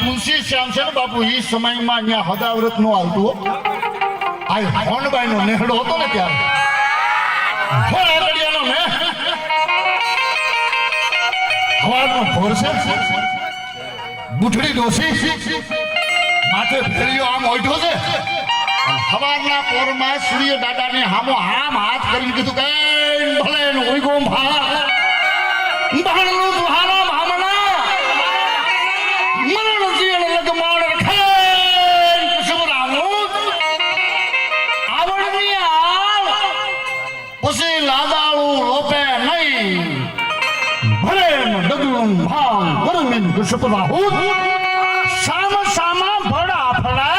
તુલસી શ્યામ છે ને બાપુ એ સમયમાં અહીંયા હદાવ્રત નો હાલતું આ હોનબાઈ નો નેહડો હતો ને ત્યારે આગળિયાનો ને હવાનો ભોર છે બુઠડી ડોસી માથે ફેરિયો આમ ઓઢ્યો છે હવારના પોરમાં સૂર્ય દાદાને હામો આમ હાથ કરીને કીધું કે ભલે ઓઈગો ભા ભાણનું દુહારા ભામણા મરણ જીણ લગમાણ રખે કુસુમરાનું આવડની આવ પછી લાદાળું લોપે નહીં ભલે ડગલું ભાવ ગરમીન કુસુમરાહું સામ સામા ભડા ફળા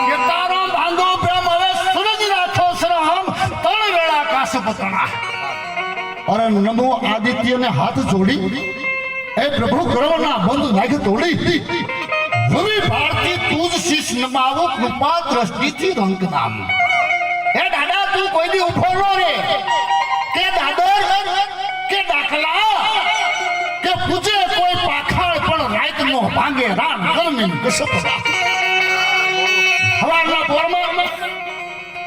કે તારો ભાંગો પ્રેમ હવે સૂરજ રાખો સરહમ તળ વેળા કાશ પતણા અરે નમો આદિત્ય ને હાથ જોડી એ પ્રભુ કર્મના બંધ નાખ તોડી રવિ ભારતી તુજ શીશ નમાવો કૃપા દ્રષ્ટિથી રંગ નામ એ દાદા તું કોઈ દી ઉભો ન રે કે દાદર કે દાખલા કે પૂજે કોઈ પાખાળ પણ રાત નો ભાંગે રામ ગરમીન કસપડા હવારના પોરમાં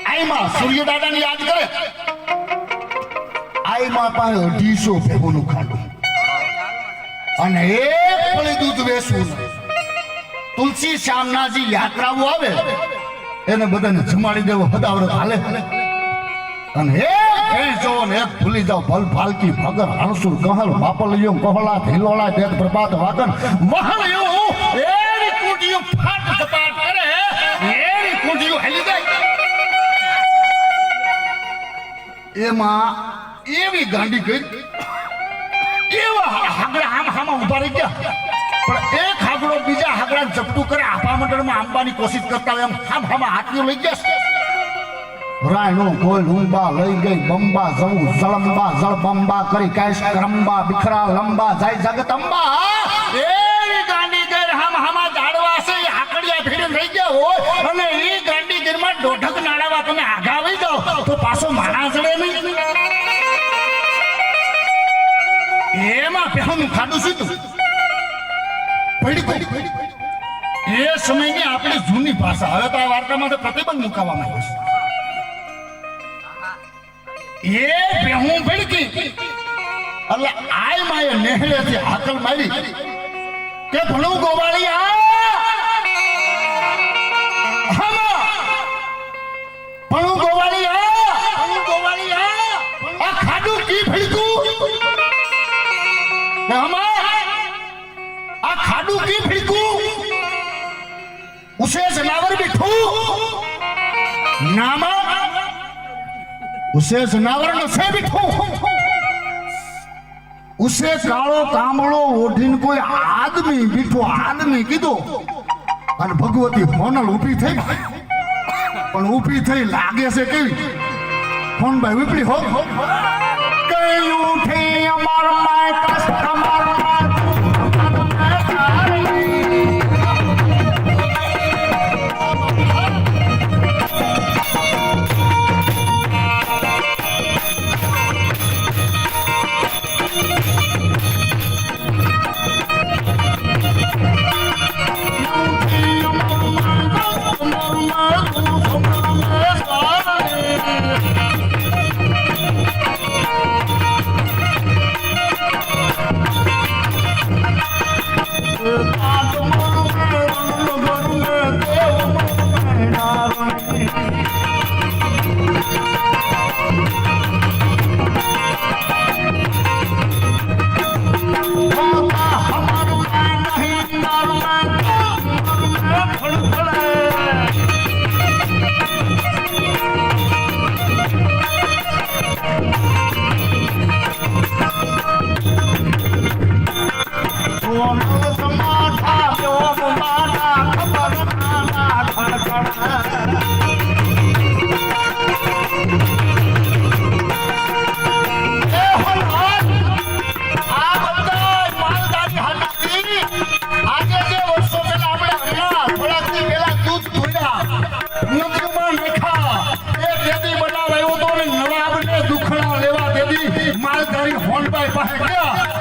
આઈમાં સૂર્ય દાદાને યાદ કરે આઈમાં પાસે 250 ભેગોનું ખાડું અને એક પળી દૂધ વેચવું તુલસી શ્યામનાજી યાત્રાઓ આવે એને બધાને જમાડી દેવો હદાવ્રત હાલે અને એક જો ને એક ભૂલી જાવ ભલ ફાલકી ભગર હણસુર કહલ બાપલિયો કહલા ધીલોળા તેજ પ્રભાત વાગન મહળિયો એની કુંડીઓ ફાટ સપાટ કરે એની કુંડીઓ હેલી જાય એમાં એવી ગાંડી ગઈ એવા હાગડા હામાં ઉભા રહી ગયા પણ એક હાગડો બીજા હાગડા ઝપટું કરે આભા મંડળમાં આંબાની કોશિશ કરતા હોય એમ હામાં હાથીઓ લઈ ગયા રાયણો કોઈ લુંબા લઈ ગઈ બંબા જવું જળંબા જળબંબા કરી કૈશ કરંબા બિખરા લંબા જાય જગતંબા એવી ગાંડી ગર હામાં ઝાડવા છે આકડિયા ભીડે થઈ ગયા હોય અને એ ગાંડી ગરમાં દોઢક નાળાવા તમે આઘા આવી જાઓ તો પાછો માણા જડે નહીં એમાં પહેલું ખાડું સીધું પડી એ સમયની આપણી જૂની ભાષા હવે તો આ વાર્તામાં તો પ્રતિબંધ મુકાવવામાં આવ્યો છે એ પહેલું ભડકી એટલે આય માએ નેહળેથી હાકલ મારી કે ભણું ગોવાળી ભણું ગોવાળી આ ખાડું કી ભડકું આ ખાડું કી ભડકું ઉસે જનાવર बिठू नामा उसे जनावर न से बिठू उसे काळो कामळो ओढीन कोई आदमी बिठो आदमी कीधो અને ભગવતી ફોનલ ઊભી થઈ પણ ઊભી થઈ લાગે છે કેવી ફોન ભાઈ વીપડી હો કઈ ઉઠી અમાર માય કસ્ટમર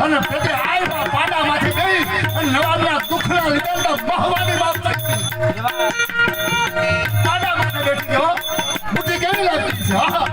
અને પેટે આયવા પાડામાંથી ગઈ અને નવા ના લીધા બહવાની વાત થઈ આડા માટે બેઠી હો બુદ્ધિ કેવી લાગતી છે હા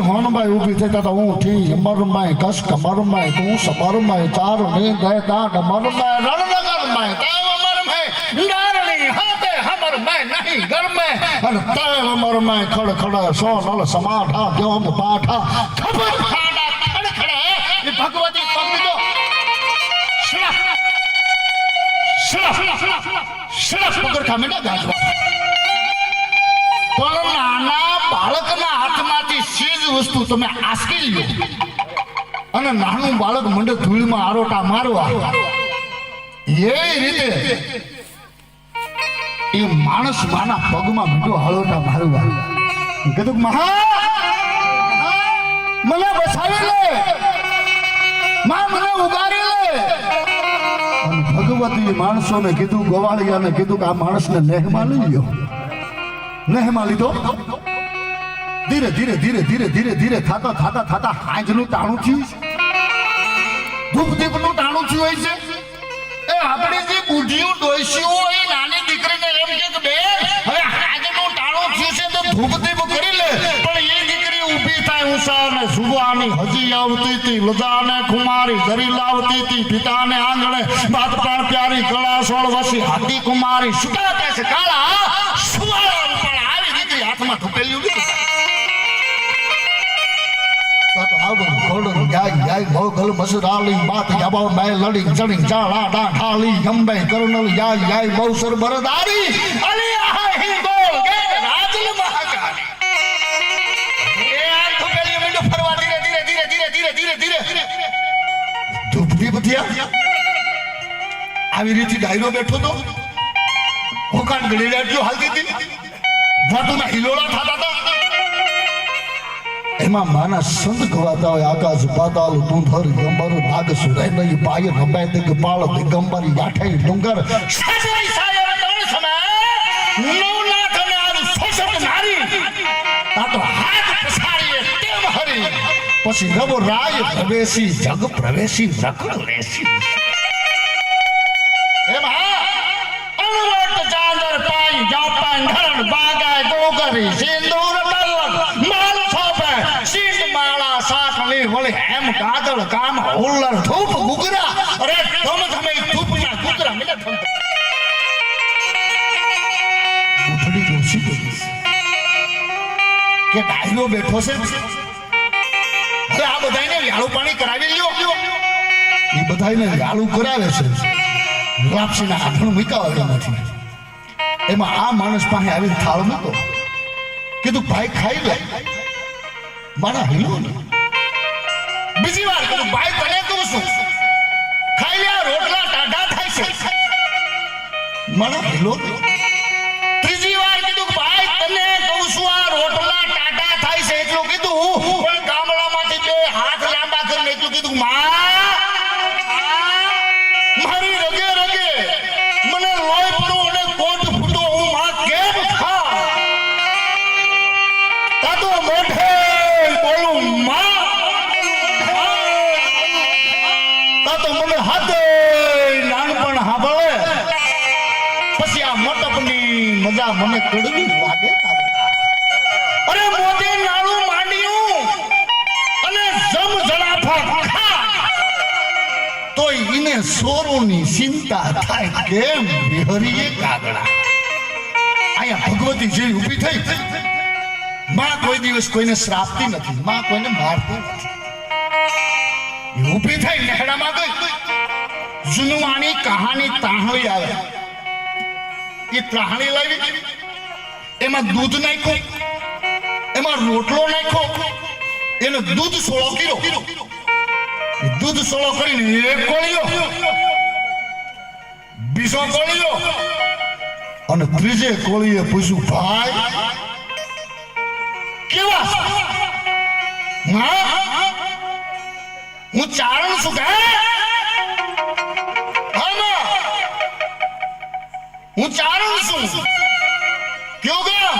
હોનભાઈ ઊભી થતા તો હું ઠી અમરમાય કસ કમરમાય તું સબરમાય ચાર ને દેતા ડમરમાય રણનગરમાય તાવ અમરમાય ડારણી હાતે હમરમાય નહીં ગરમે અને તાવ અમરમાય ખડ ખડ સો નલ સમાઠા દેમ પાઠા ખબર ખાડા ખડ ખડે એ ભગવતી પગ દો શળા પગરખા મેડા ગાજવા પણ નાના બાળકના હાથમાંથી ચીજ વસ્તુ તમે આસકી લ્યો અને નાનું બાળક મંડે ધૂળમાં આરોટા મારવા એ રીતે એ માણસ માના પગમાં મીઠો હળોટા મારવા કીધું મહા મને બસાવી લે માં મને ઉગારી લે ભગવતી માણસોને કીધું ગવાળિયાને કીધું કે આ માણસને નેહમાં લઈ લ્યો નેહમાં લીધો ધીરે ધીરે ધીરે ધીરે ધીરે ધીરે થાતા થાતા થાતા હાંજનું ટાણું થયું ધૂપ દીપનું ટાણું થયું હોય છે એ આપણે જે બુઢિયું ડોસ્યું હોય નાની દીકરીને એમ કે બે હવે હાંજનું ટાણું થયું છે તો ધૂપ દીપ કરી લે પણ એ દીકરી ઊભી થાય ઉષાને સુવાની હજી આવતી હતી લજાને કુમારી ધરી લાવતી હતી પિતાને આંગણે બાત પ્રાણ પ્યારી કળા સોળ વસી હાથી કુમારી સુકા કે છે કાળા સુવાળા પણ આવી દીકરી હાથમાં ઠુકેલી ઉડી મોગલ મસરાલી માત જબા મે લડી ચડી ચાળા ડા ઠાલી ગંબે કરનલ યાય યાય બૌસર બરદારી અલી આહા હી ગોળ ગે રાજલ મહાકાલી એ આ તો પેલી મિંડો ફરવા ધીરે ધીરે ધીરે ધીરે ધીરે ધીરે ધીરે ધૂપદી બધિયા આવી રીતે ડાયરો બેઠો તો હોકાન ગળી લાડ્યો હાલતી હતી વાટુના હિલોળા થાતા હતા એમાં માના સંત ગવાતા હોય આકાશ પાતાલ ધૂંધર ગંબર નાગ સુરે નહીં પાય નબે દિગપાળ દિગંબર યાઠે ડુંગર સજાઈ સાયર દણ સમય નો ના કને આ સોસત નારી તાતો હાથ પસારીએ તેમ હરી પછી નવો રાય પ્રવેશી જગ પ્રવેશી રકડ લેસી ढरण बागाय गोगरी सिंदूर डलन माल छोपे सीट माला साकली वली हेम कादल काम हुल्लर धूप गुगरा अरे तुम थमे धूप ना गुगरा मिले थम उठड़ी जोशी के ડાયલો બેઠો છે હવે આ બધાને વ્યાળું પાણી કરાવી લ્યો એ બધાને વ્યાળું કરાવે છે લાપસીના હાથણ મૂકાવા નથી એમાં આ માણસ પાસે આવીને થાળ મૂકો કીધું ભાઈ ખાઈ લે મારા હિલો ને બીજી વાર કીધું ભાઈ તને કહું છું ખાઈ લે રોટલા ટાઢા થાય છે મારા હિલો ને ત્રીજી વાર કીધું ભાઈ તને કહું છું આ રોટલા ટાઢા થાય છે એટલું કીધું પણ ગામડામાંથી બે હાથ લાંબા કરીને એટલું કીધું મારી રગે રગે મને લોહી પડું અને કોટ ફૂટો હું માં કેમ ખા તા તો મોઢે બોલું માં તા તો મને હાથે નાનપણ હાંભળે પછી આ મોટપની મજા મને કડવી લાગે અરે મોદી નાળું માંડ્યું અને જમ જણાફા ખા તોય ઈને સોરોની ચિંતા થાય કેમ વિહરીએ કાગડા આયા ભગવતી જેવી ઊભી થઈ માં કોઈ દિવસ કોઈને શ્રાપતી નથી માં કોઈને મારતી નથી ઊભી થઈ નેહડામાં ગઈ જુનવાણી કહાની તાહળી આવે એ ત્રાહણી લાવી એમાં દૂધ નાખ્યું એમાં રોટલો નાખ્યો એનો દૂધ સોળો કર્યો દૂધ સોળો કરીને એક કોળીઓ બીજો કોળીઓ અને ત્રીજે કોળીએ પૂછ્યું ભાઈ કેવા હું ચારણ છું કે હું ચારણ છું કયો ગામ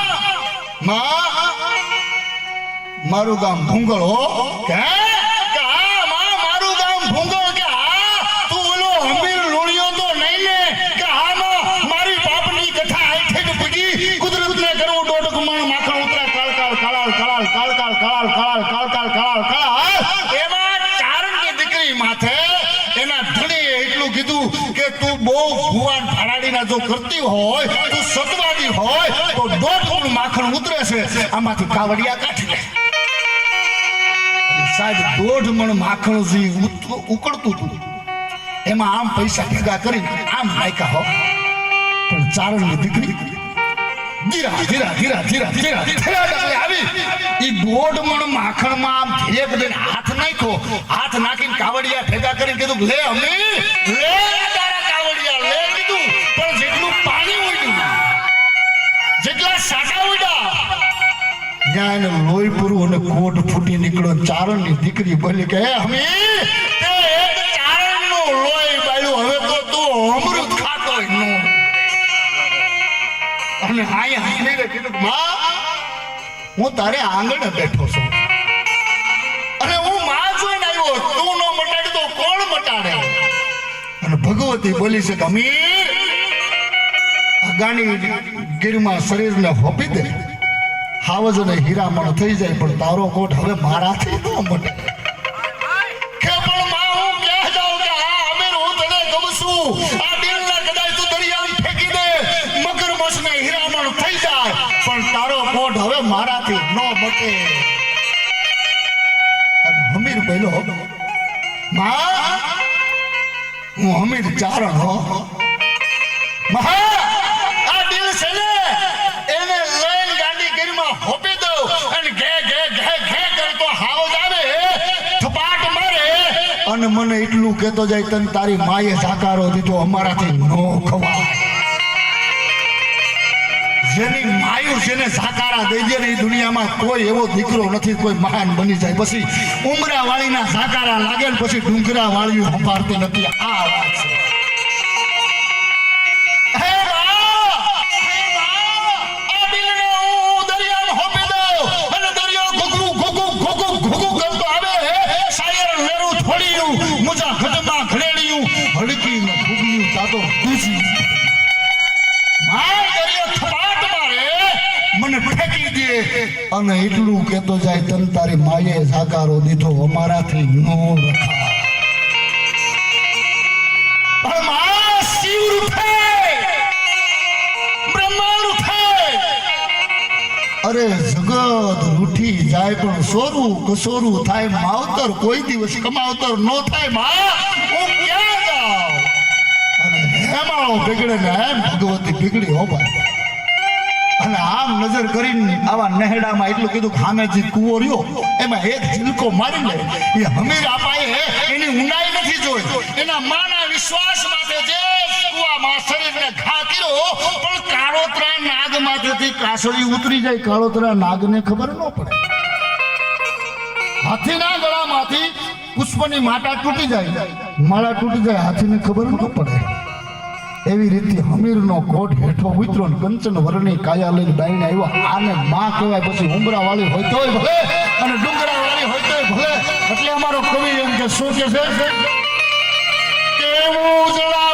મારું ગામ ભૂંગળ હો કે મારું ગામ ભૂંગળ કે તું ઓલો હમીર લોણિયો તો નહીં ને કે મારી બાપની કથા આઈ પૂગી કુદરતને કરવું દોઢ કમણ માખણ ઉતરા કાળ કાળ કાળ કાળ કાળ કાળ કાળ કાળ કાળ કાળ કાળ કાળ એમાં ચારણની દીકરી માથે એના ધણીએ એટલું કીધું કે તું બહુ ભુવાન ફાડાડીના જો કરતી હોય તું સતવાદી હોય તો દોઢ કમણ માખણ ઉતરે છે આમાંથી કાવડિયા કાઢી લે સાહેબ દોઢ મણ માખણ જે ઉકળતું હતું એમાં આમ પૈસા ભેગા કરીને આમ નાખ્યા હો પણ ચારણની દીકરી ધીરા ધીરા ધીરા ધીરા ધીરા ધીરા ડગલે આવી ઈ દોઢ મણ માખણમાં આમ ધીરે દઈને હાથ નાખ્યો હાથ નાખીને કાવડિયા ભેગા કરીને કીધું લે અમી લે તારા કાવડિયા લે કીધું પણ જેટલું પાણી ઉડ્યું જેટલા સાટા ઉડ્યા ત્યાં એને લોહી પૂરું અને કોટ ફૂટી નીકળ્યો ચારણની દીકરી બોલી કે હે હમી તે એક ચારણનું લોહી બાળ્યું હવે તો તું અમૃત ખાતોય નો અને આયા હમીરે કીધું માં હું તારે આંગણે બેઠો છું અને હું માં જોઈને આવ્યો તું નો મટાડી તો કોણ મટાડે અને ભગવતી બોલી છે કે અમીર અગાની ગીરમાં શરીરને હોપી દે હાવજ અને હીરામણ થઈ જાય પણ તારો કોટ હવે મારાથી ન મટે કે પણ માં હું કહે જાઉં કે હા અમીર હું તને કહું છું આ દિલને કદાચ તું દરિયામાં ફેંકી દે મગરમચ્છ ને હીરામણ થઈ જાય પણ તારો કોટ હવે મારાથી ન મટે અને હમીર બોલ્યો માં હું હમીર ચારણ હો મહા આ દિલ છે ને એને લઈને ગાંડી ગીરમાં હોપી દો અને ઘે ઘે ઘે ઘે કરતો હાવજ આવે થપાટ મારે અને મને એટલું કહેતો જાય તને તારી માએ સાકારો દીધો અમારાથી નો ખવાય જેની માયુ જેને સાકારા દઈ દે ને એ દુનિયામાં કોઈ એવો દીકરો નથી કોઈ મહાન બની જાય પછી ઉમરા વાળીના સાકારા લાગે ને પછી ડુંગરા વાળીઓ સંભાળતી નથી આ વાત છે હડકી ને ફૂગલ્યું તાતો દૂજી માર દરિયો થપાટ મારે અને એટલું કેતો જાય તન તારી માએ સાકારો દીધો અમારાથી નો રખા પણ માં શિવ રૂપે બ્રહ્મા રૂપે અરે જગત રૂઠી જાય પણ સોરું કસોરું થાય માવતર કોઈ દિવસ કમાવતર નો થાય માં હું ક્યાં જાઉં અને હેમાળો બિગડે ને એમ ભગવતી બિગડી હો ભાઈ અને આમ નજર કરીને આવા નેહડામાં એટલું કીધું કે સામે જે કૂવો રહ્યો એમાં એક ઝીલકો મારી લે એ હમીર આપાએ એની ઊંડાઈ નથી જોઈ એના માના વિશ્વાસ માટે જે કૂવામાં શરીરને ઘા કર્યો પણ કાળોતરા નાગ માથેથી કાસળી ઉતરી જાય કાળોતરા નાગને ખબર ન પડે હાથીના ગળામાંથી પુષ્પની માળા તૂટી જાય હાથીને ખબર ન પડે એવી રીતે હમીરનો કોટ હેઠો ઉતરો ને કંચન વરની કાયા લઈને ડાઈને આવ્યો આને માં કહેવાય પછી ઉમરા વાળી હોય તોય ભલે અને ડુંગરા વાળી હોય તોય ભલે એટલે અમારો કવિ એમ કે શું કે છે કેવું જણા